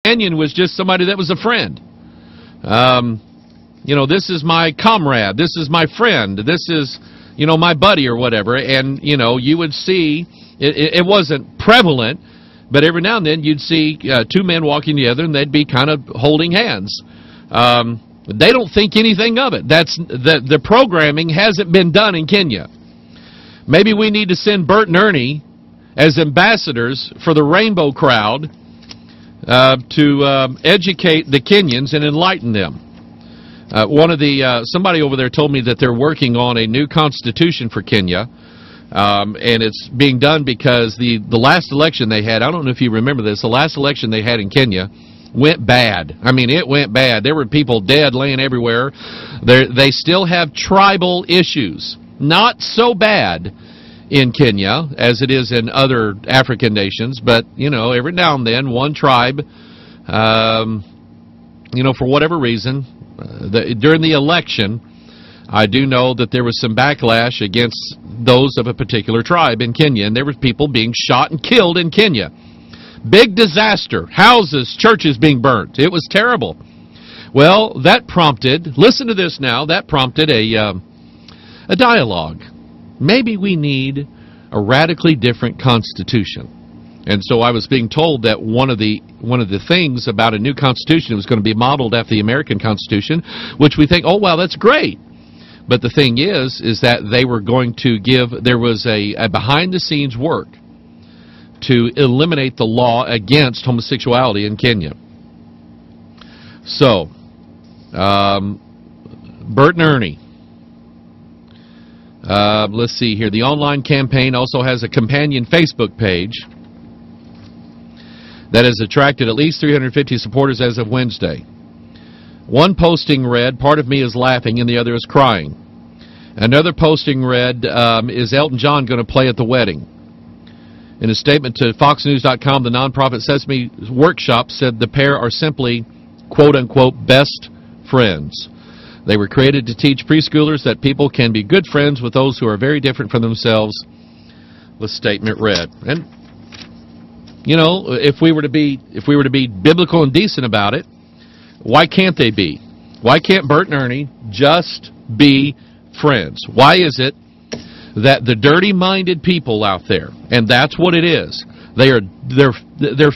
companion was just somebody that was a friend. This is my comrade, this is my friend, this is, my buddy or whatever. And, you would see, it wasn't prevalent, but every now and then you'd see two men walking together and they'd be kind of holding hands. They don't think anything of it. The programming hasn't been done in Kenya. Maybe we need to send Bert and Ernie as ambassadors for the Rainbow Crowd to educate the Kenyans and enlighten them. Somebody over there told me that they're working on a new constitution for Kenya, and it's being done because the last election they had, I don't know if you remember this, the last election they had in Kenya went bad. I mean, it went bad. There were people dead laying everywhere. They still have tribal issues. Not so bad in Kenya as it is in other African nations, but, every now and then one tribe, for whatever reason, during the election, I do know that there was some backlash against those of a particular tribe in Kenya, and there were people being shot and killed in Kenya. Big disaster. Houses, churches being burnt. It was terrible. Well, that prompted, listen to this now, that prompted a dialogue. Maybe we need a radically different constitution. And so I was being told that one of the things about a new constitution was going to be modeled after the American Constitution, which we think, oh, well, that's great. But the thing is that they were going to there was a behind-the-scenes work to eliminate the law against homosexuality in Kenya. So, Bert and Ernie. Let's see here. The online campaign also has a companion Facebook page that has attracted at least 350 supporters as of Wednesday. One posting read, "Part of me is laughing and the other is crying." Another posting read, "Is Elton John going to play at the wedding?" In a statement to FoxNews.com, the nonprofit Sesame Workshop said the pair are simply, quote-unquote, best friends. They were created to teach preschoolers that people can be good friends with those who are very different from themselves, the statement read. And, if we were to be biblical and decent about it, why can't they be? Why can't Bert and Ernie just be friends? Why is it that the dirty-minded people out there, and that's what it is, they're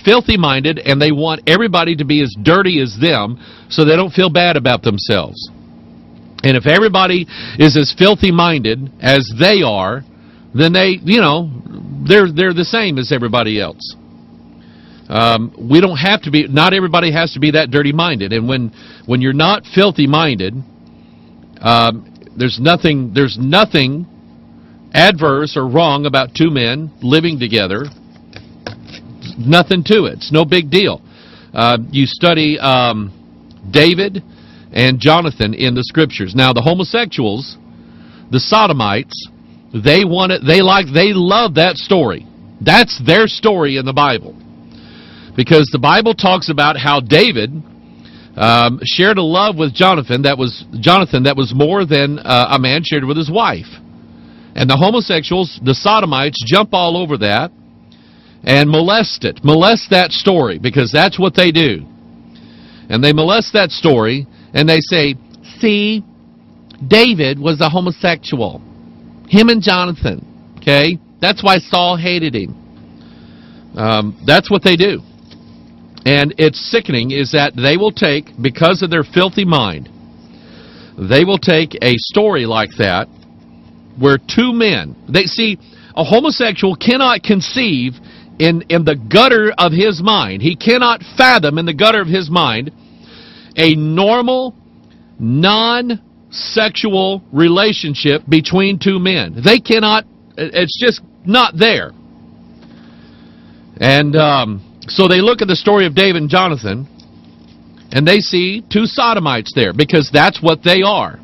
filthy-minded and they want everybody to be as dirty as them so they don't feel bad about themselves. And if everybody is as filthy-minded as they are, then they're the same as everybody else. We don't have to be, not everybody has to be that dirty-minded. And when you're not filthy-minded, there's nothing adverse or wrong about two men living together. Nothing to it. It's no big deal. You study David and Jonathan in the Scriptures. Now, the homosexuals, the Sodomites, they love that story. That's their story in the Bible. Because the Bible talks about how David shared a love with Jonathan that was more than a man shared with his wife. And the homosexuals, the Sodomites, jump all over that and molest that story, because that's what they do. And they molest that story, and they say, see, David was a homosexual. Him and Jonathan, okay? That's why Saul hated him. That's what they do. And it's sickening is that they will take, because of their filthy mind, they will take a story like that where two men, a homosexual cannot conceive in the gutter of his mind. He cannot fathom in the gutter of his mind a normal, non-sexual relationship between two men. They cannot, it's just not there. And so they look at the story of David and Jonathan, and they see two Sodomites there, because that's what they are.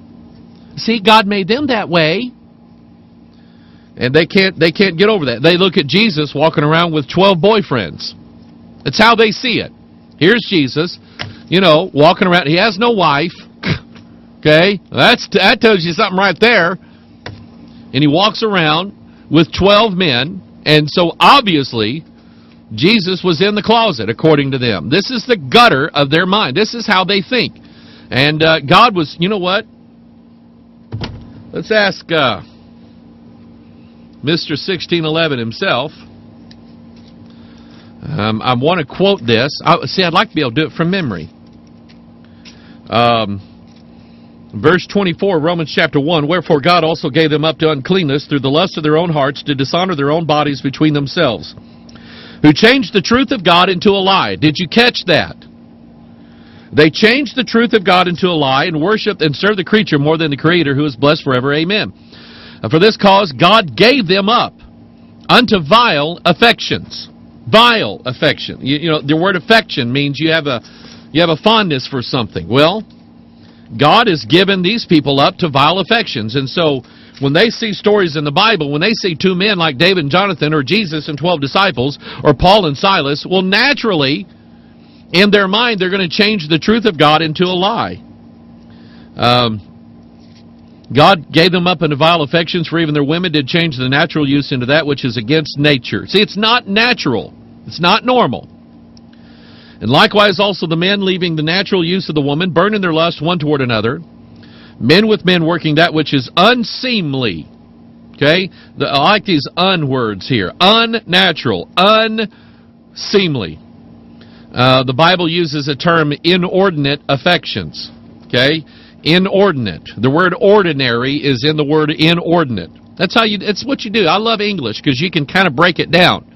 See, God made them that way. And they can't get over that. They look at Jesus walking around with 12 boyfriends. That's how they see it. Here's Jesus, walking around. He has no wife. Okay? That tells you something right there. And he walks around with 12 men. And so obviously, Jesus was in the closet, according to them. This is the gutter of their mind. This is how they think. And God was, you know what? Let's ask Mr. 1611 himself. I want to quote this. I'd like to be able to do it from memory. Verse 24, Romans chapter 1, Wherefore God also gave them up to uncleanness through the lust of their own hearts, to dishonor their own bodies between themselves, who changed the truth of God into a lie. Did you catch that? They changed the truth of God into a lie, and worshiped and served the creature more than the Creator, who is blessed forever. Amen. For this cause God gave them up unto vile affections. Vile affection. You know, the word affection means you have a fondness for something. Well, God has given these people up to vile affections. And so when they see stories in the Bible, when they see two men like David and Jonathan, or Jesus and 12 disciples, or Paul and Silas, well, naturally, in their mind, they're going to change the truth of God into a lie. God gave them up into vile affections, for even their women did change the natural use into that which is against nature. See, it's not natural. It's not normal. And likewise also the men, leaving the natural use of the woman, burn in their lust one toward another, men with men working that which is unseemly. Okay? I like these words here. Unnatural. Unseemly. The Bible uses a term, inordinate affections. Okay? Inordinate. The word ordinary is in the word inordinate. It's what you do. I love English because you can kind of break it down.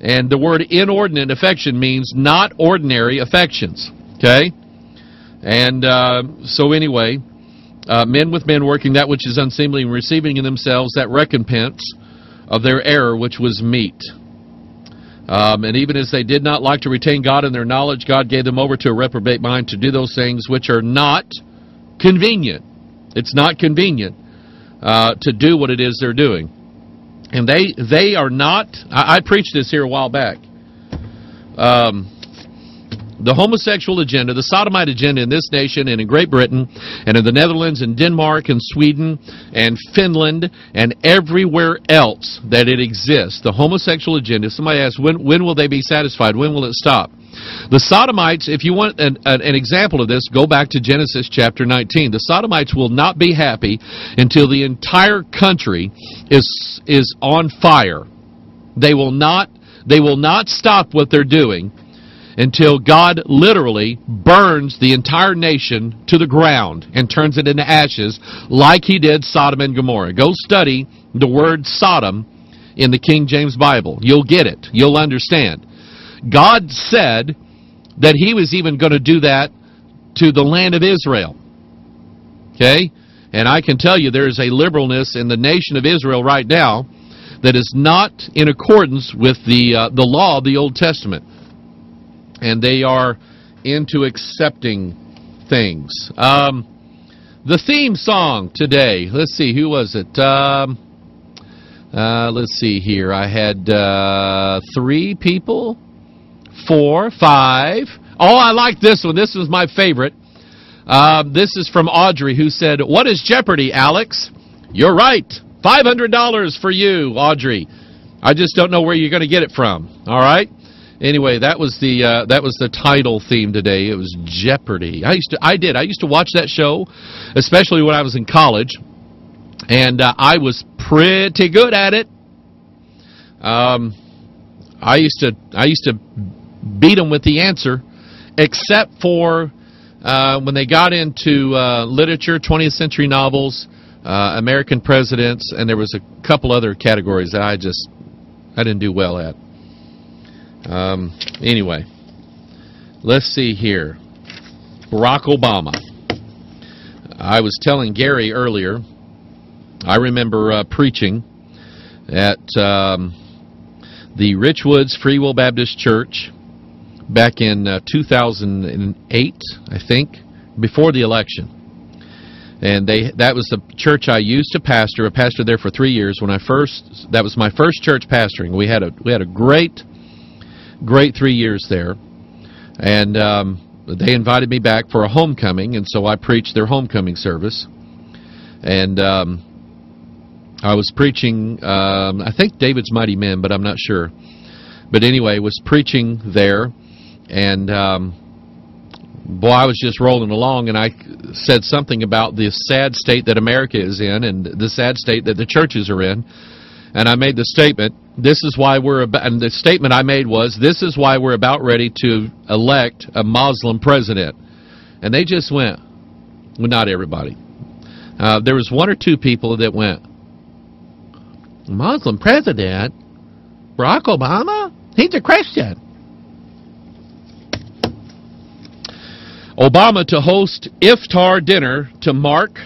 And the word inordinate affection means not ordinary affections. Okay? And so anyway, men with men working that which is unseemly, and receiving in themselves that recompense of their error which was meet. And even as they did not like to retain God in their knowledge, God gave them over to a reprobate mind to do those things which are not convenient. It's not convenient to do what it is they're doing. And they are not, I preached this here a while back, the homosexual agenda, the sodomite agenda in this nation and in Great Britain and in the Netherlands and Denmark and Sweden and Finland and everywhere else that it exists, the homosexual agenda. Somebody asks, when will they be satisfied? When will it stop? The Sodomites, if you want an example of this, go back to Genesis chapter 19. The Sodomites will not be happy until the entire country is on fire. They will not stop what they're doing until God literally burns the entire nation to the ground and turns it into ashes like He did Sodom and Gomorrah. Go study the word Sodom in the King James Bible. You'll get it. You'll understand. God said that He was even going to do that to the land of Israel. Okay? And I can tell you there is a liberalness in the nation of Israel right now that is not in accordance with the law of the Old Testament. And they are into accepting things. The theme song today, let's see, who was it? Let's see here. I had 3 people. 4, 5. Oh, I like this one. This was my favorite. This is from Audrey, who said, "What is Jeopardy, Alex?" You're right. $500 for you, Audrey. I just don't know where you're going to get it from. All right. Anyway, that was the title theme today. It was Jeopardy. I used to watch that show, especially when I was in college, and I was pretty good at it. I used to beat them with the answer, except for when they got into literature, 20th century novels, American presidents, and there was a couple other categories that I didn't do well at. Anyway, let's see here. Barack Obama. I was telling Gary earlier, I remember preaching at the Richwoods Free Will Baptist Church back in 2008, I think, before the election. And that was the church I used to pastor. I pastored there for 3 years. That was my first church pastoring. We had a great 3 years there. And they invited me back for a homecoming, and so I preached their homecoming service. And I was preaching, I think David's Mighty Men, but I'm not sure. But anyway, was preaching there, and boy, I was just rolling along, and I said something about the sad state that America is in and the sad state that the churches are in. And I made the statement, this is why we're about, and the statement I made was, this is why we're about ready to elect a Muslim president. And they just went, well, not everybody. There was one or two people that went, Muslim president? Barack Obama? He's a Christian. Obama to host iftar dinner to mark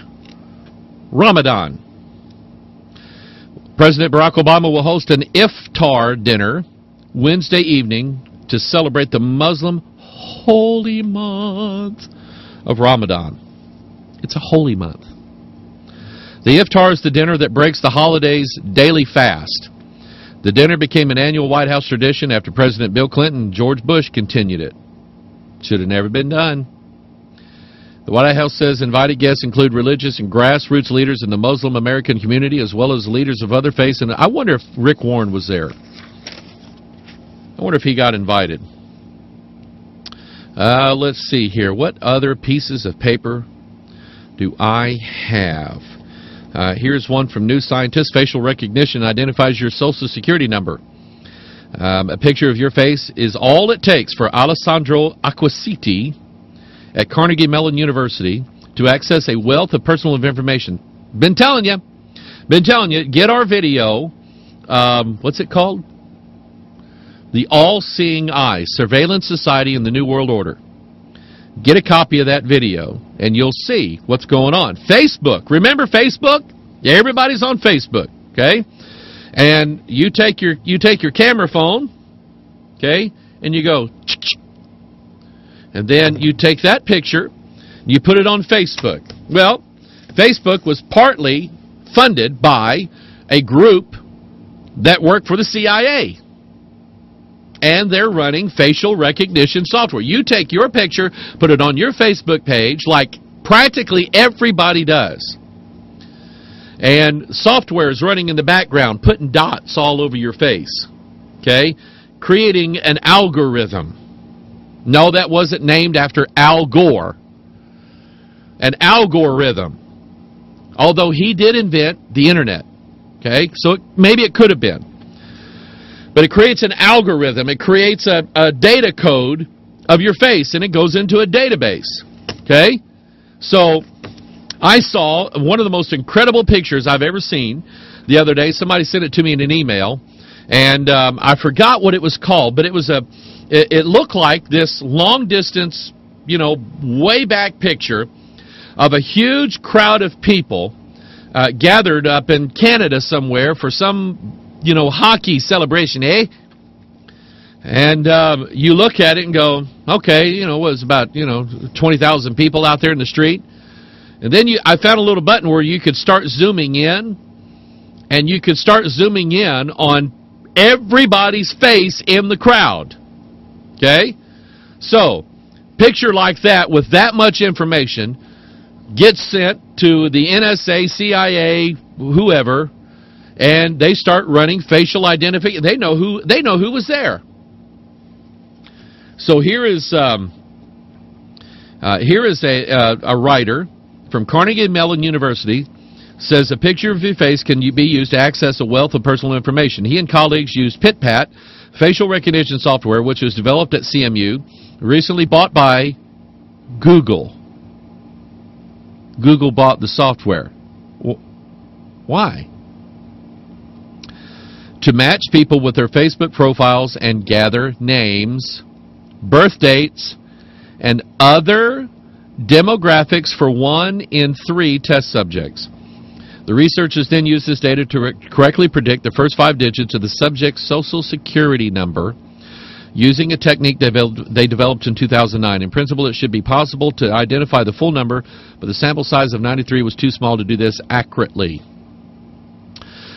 Ramadan. President Barack Obama will host an iftar dinner Wednesday evening to celebrate the Muslim holy month of Ramadan. It's a holy month. The iftar is the dinner that breaks the holiday's daily fast. The dinner became an annual White House tradition after President Bill Clinton and George Bush continued it. Should have never been done. The White House says invited guests include religious and grassroots leaders in the Muslim American community as well as leaders of other faiths. And I wonder if Rick Warren was there. I wonder if he got invited. Let's see here. What other pieces of paper do I have? Here's one from New Scientist. Facial recognition identifies your Social Security number. A picture of your face is all it takes for Alessandro Acquisiti at Carnegie Mellon University to access a wealth of personal information. Been telling you, get our video, what's it called? The All-Seeing Eye, Surveillance Society and the New World Order. Get a copy of that video, and you'll see what's going on. Facebook, remember Facebook? Yeah, everybody's on Facebook, okay? And you take your camera phone, okay, and you go, and then you take that picture, you put it on Facebook. Well, Facebook was partly funded by a group that worked for the CIA. And they're running facial recognition software. You take your picture, put it on your Facebook page like practically everybody does. And software is running in the background, putting dots all over your face. Okay? Creating an algorithm. No, that wasn't named after Al Gore. An algorithm. Although he did invent the internet. Okay? So maybe it could have been. But it creates an algorithm. It creates a data code of your face, and it goes into a database. Okay? So I saw one of the most incredible pictures I've ever seen the other day. Somebody sent it to me in an email, and I forgot what it was called, but it was it looked like this long-distance, way back picture of a huge crowd of people gathered up in Canada somewhere for some hockey celebration, eh? And you look at it and go, okay, it was about, 20,000 people out there in the street. And then I found a little button where you could start zooming in, and you could start zooming in on everybody's face in the crowd. Okay? So, picture like that with that much information gets sent to the NSA, CIA, whoever, and they start running facial identification. They know who was there. So here is a writer from Carnegie Mellon University says a picture of your face can be used to access a wealth of personal information. He and colleagues used PitPat facial recognition software, which was developed at CMU, recently bought by Google. Google bought the software. Why? To match people with their Facebook profiles and gather names, birth dates, and other demographics for 1 in 3 test subjects. The researchers then used this data to correctly predict the first 5 digits of the subject's Social Security number using a technique they developed in 2009. In principle, it should be possible to identify the full number, but the sample size of 93 was too small to do this accurately.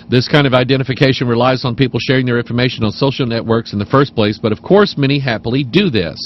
This kind of identification relies on people sharing their information on social networks in the first place, but of course many happily do this.